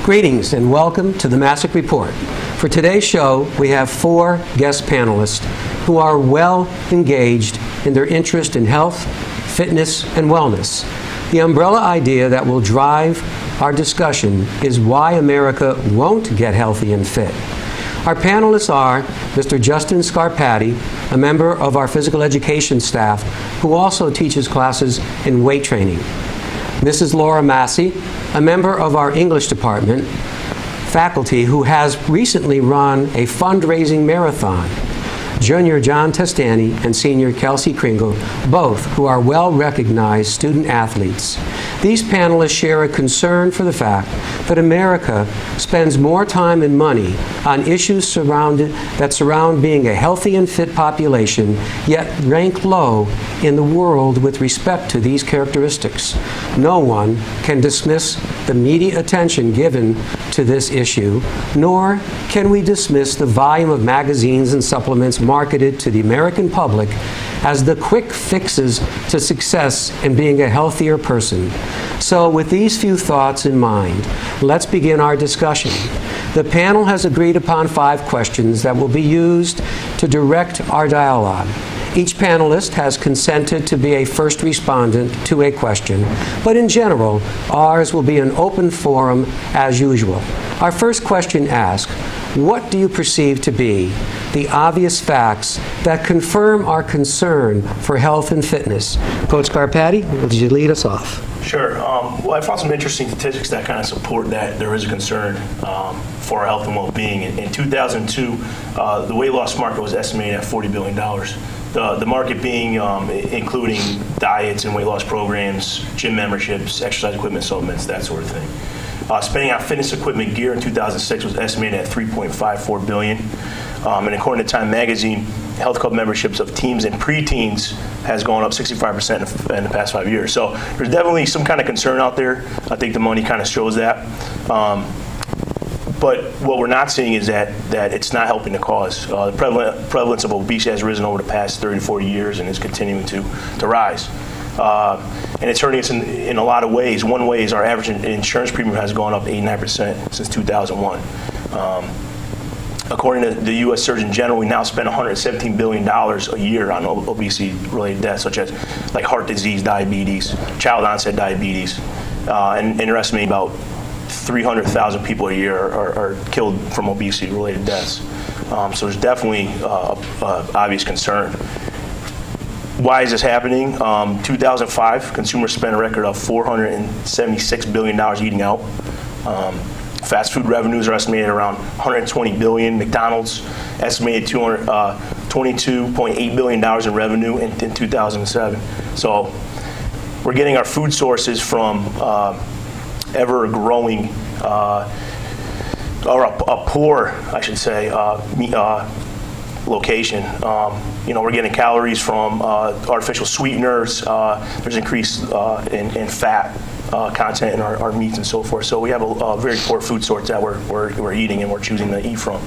Greetings and welcome to the Masuk Report. For today's show, we have 4 guest panelists who are well engaged in their interest in health, fitness, and wellness. The umbrella idea that will drive our discussion is why America won't get healthy and fit. Our panelists are Mr. Justin Scarpati, a member of our physical education staff who also teaches classes in weight training. Mrs. Laura Massey, a member of our English department, faculty who has recently run a fundraising marathon. Junior John Testani and Senior Kelsey Kringle, both who are well-recognized student athletes. These panelists share a concern for the fact that America spends more time and money on issues that surround being a healthy and fit population, yet rank low in the world with respect to these characteristics. No one can dismiss the media attention given to this issue, nor can we dismiss the volume of magazines and supplements marketed to the American public as the quick fixes to success in being a healthier person. So with these few thoughts in mind, let's begin our discussion. The panel has agreed upon 5 questions that will be used to direct our dialogue. Each panelist has consented to be a first respondent to a question, but in general, ours will be an open forum as usual. Our first question asks, what do you perceive to be the obvious facts that confirm our concern for health and fitness? Coach Scarpati, would you lead us off? Sure. Well, I found some interesting statistics that kind of support that there is a concern for our health and well-being. In 2002, the weight loss market was estimated at $40 billion. The market being including diets and weight loss programs, gym memberships, exercise equipment, supplements, that sort of thing. Spending on fitness equipment gear in 2006 was estimated at $3.54 billion. And according to Time Magazine, health club memberships of teens and preteens has gone up 65% in the past 5 years. So there's definitely some kind of concern out there. I think the money kind of shows that. But what we're not seeing is that it's not helping the cause. The prevalence of obesity has risen over the past 30 to 40 years and is continuing to rise. And it's hurting us in a lot of ways. One way is our average insurance premium has gone up 89% since 2001. According to the U.S. Surgeon General, we now spend $117 billion a year on obesity-related deaths, such as like heart disease, diabetes, child-onset diabetes, and they're estimating about 300,000 people a year are killed from obesity-related deaths. So there's definitely obvious concern. Why is this happening? 2005, consumers spent a record of $476 billion eating out. Fast food revenues are estimated around $120 billion. McDonald's estimated $22.8 billion in revenue in 2007. So we're getting our food sources from ever-growing, or a poor, I should say, location. We're getting calories from artificial sweeteners. There's increased in fat content in our meats and so forth. So we have a very poor food source that we're eating and we're choosing to eat from.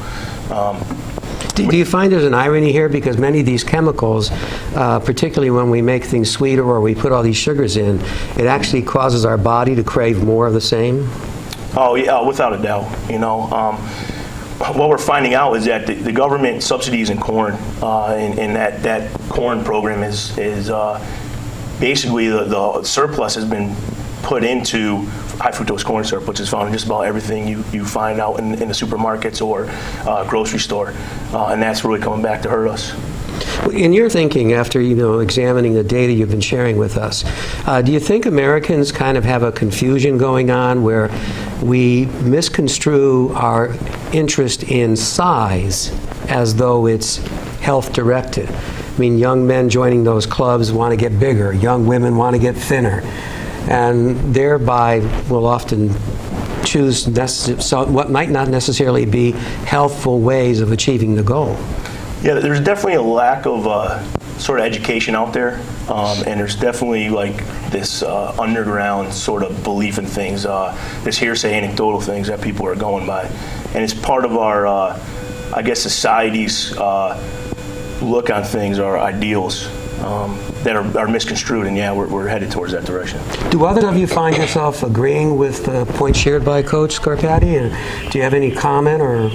Do you find there's an irony here? Because many of these chemicals, particularly when we make things sweeter or we put all these sugars in, it actually causes our body to crave more of the same? Oh, yeah, without a doubt. What we're finding out is that the government subsidies in corn, and that corn program is basically the surplus has been put into high fructose corn syrup, which is found in just about everything you find out in the supermarkets or grocery store, and that's really coming back to hurt us. In your thinking, after examining the data you've been sharing with us, do you think Americans kind of have a confusion going on where we misconstrue our interest in size as though it's health directed? I mean, young men joining those clubs want to get bigger, young women want to get thinner, and thereby will often choose what might not necessarily be healthful ways of achieving the goal. Yeah, there's definitely a lack of sort of education out there, and there's definitely like this underground sort of belief in things, this hearsay, anecdotal things that people are going by, and it's part of our, I guess, society's look on things, our ideals. that are misconstrued, and yeah, we're headed towards that direction. Do others of you find yourself agreeing with the points shared by Coach Scarpati? And do you have any comment or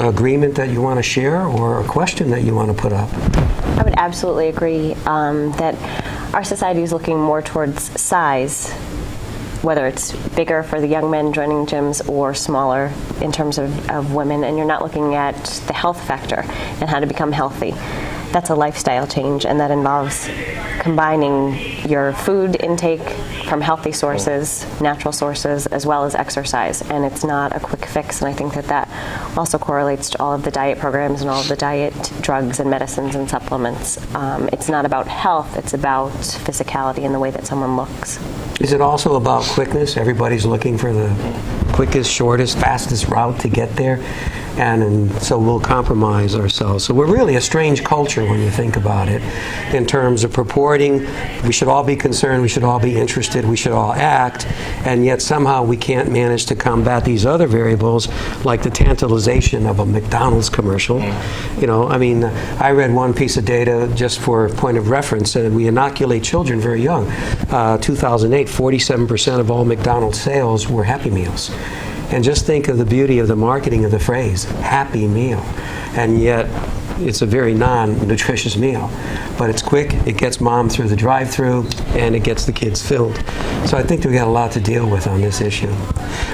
agreement that you want to share, or a question that you want to put up? I would absolutely agree that our society is looking more towards size, whether it's bigger for the young men joining gyms or smaller in terms of women, and you're not looking at the health factor and how to become healthy. That's a lifestyle change, and that involves combining your food intake from healthy sources, natural sources, as well as exercise. And it's not a quick fix, and I think that also correlates to all of the diet programs and all of the diet drugs and medicines and supplements. It's not about health, it's about physicality and the way that someone looks. Is it also about quickness? Everybody's looking for the quickest, shortest, fastest route to get there. And so we'll compromise ourselves. So we're really a strange culture when you think about it, in terms of purporting we should all be concerned, we should all be interested, we should all act, and yet somehow we can't manage to combat these other variables, like the tantalization of a McDonald's commercial. You know, I mean, I read one piece of data just for point of reference, that we inoculate children very young. 2008, 47% of all McDonald's sales were Happy Meals. And just think of the beauty of the marketing of the phrase, Happy Meal. And yet, it's a very non-nutritious meal. But it's quick, it gets mom through the drive-thru, and it gets the kids filled. So I think we got a lot to deal with on this issue.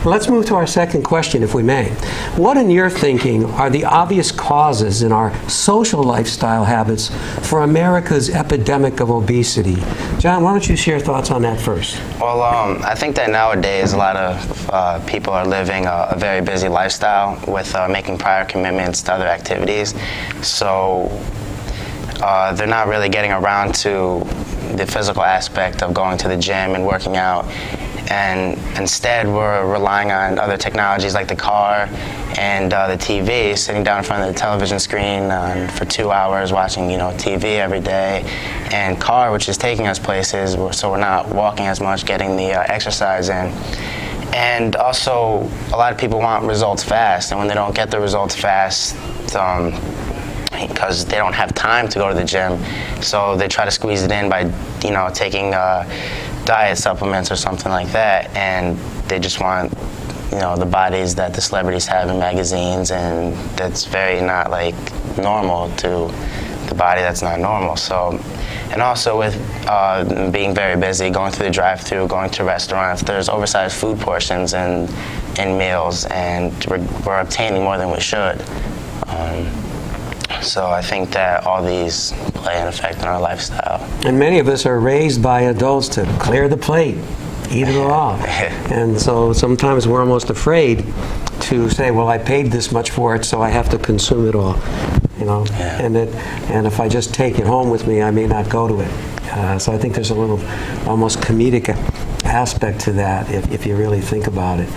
Let's move to our second question, if we may. What, in your thinking, are the obvious causes in our social lifestyle habits for America's epidemic of obesity? John, why don't you share thoughts on that first? Well, I think that nowadays a lot of people are living a very busy lifestyle with making prior commitments to other activities. So they're not really getting around to the physical aspect of going to the gym and working out. And instead, we're relying on other technologies like the car and the TV, sitting down in front of the television screen for 2 hours watching, TV every day, and car, which is taking us places, so we're not walking as much, getting the exercise in. And also, a lot of people want results fast, and when they don't get the results fast, because they don't have time to go to the gym, so they try to squeeze it in by, taking diet supplements or something like that, and they just want, the bodies that the celebrities have in magazines, and that's very not like normal to the body that's not normal. So, and also with being very busy, going through the drive-thru, going to restaurants, there's oversized food portions in meals, and we're obtaining more than we should. So I think that all these play an effect on our lifestyle. And many of us are raised by adults to clear the plate, eat it all off. And so sometimes we're almost afraid to say, well, I paid this much for it, so I have to consume it all. And if I just take it home with me, I may not go to it. So I think there's a little almost comedic aspect to that if you really think about it.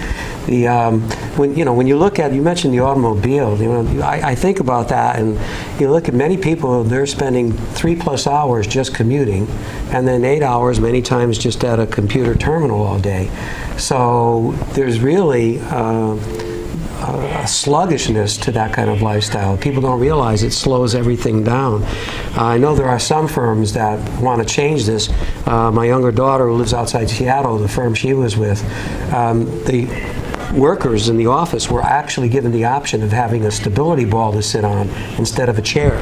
When you look at, you mentioned the automobile, I think about that, and you look at many people, they're spending 3+ hours just commuting, and then 8 hours many times just at a computer terminal all day. So there's really a sluggishness to that kind of lifestyle. People don't realize it slows everything down. I know there are some firms that want to change this. My younger daughter, who lives outside Seattle, the firm she was with, the workers in the office were actually given the option of having a stability ball to sit on instead of a chair.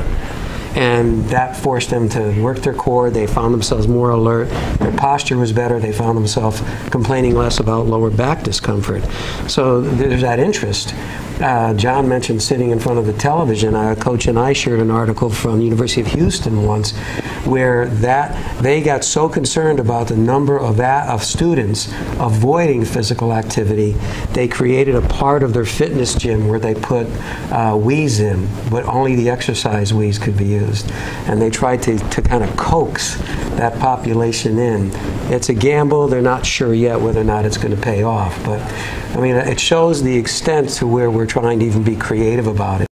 And that forced them to work their core. They found themselves more alert. Their posture was better. They found themselves complaining less about lower back discomfort. So there's that interest. John mentioned sitting in front of the television. Coach and I shared an article from the University of Houston once where they got so concerned about the number of students avoiding physical activity, they created a part of their fitness gym where they put Wii's in, but only the exercise Wii's could be used. And they tried to kind of coax that population in. It's a gamble. They're not sure yet whether or not it's going to pay off. But, I mean, it shows the extent to where we're trying to even be creative about it.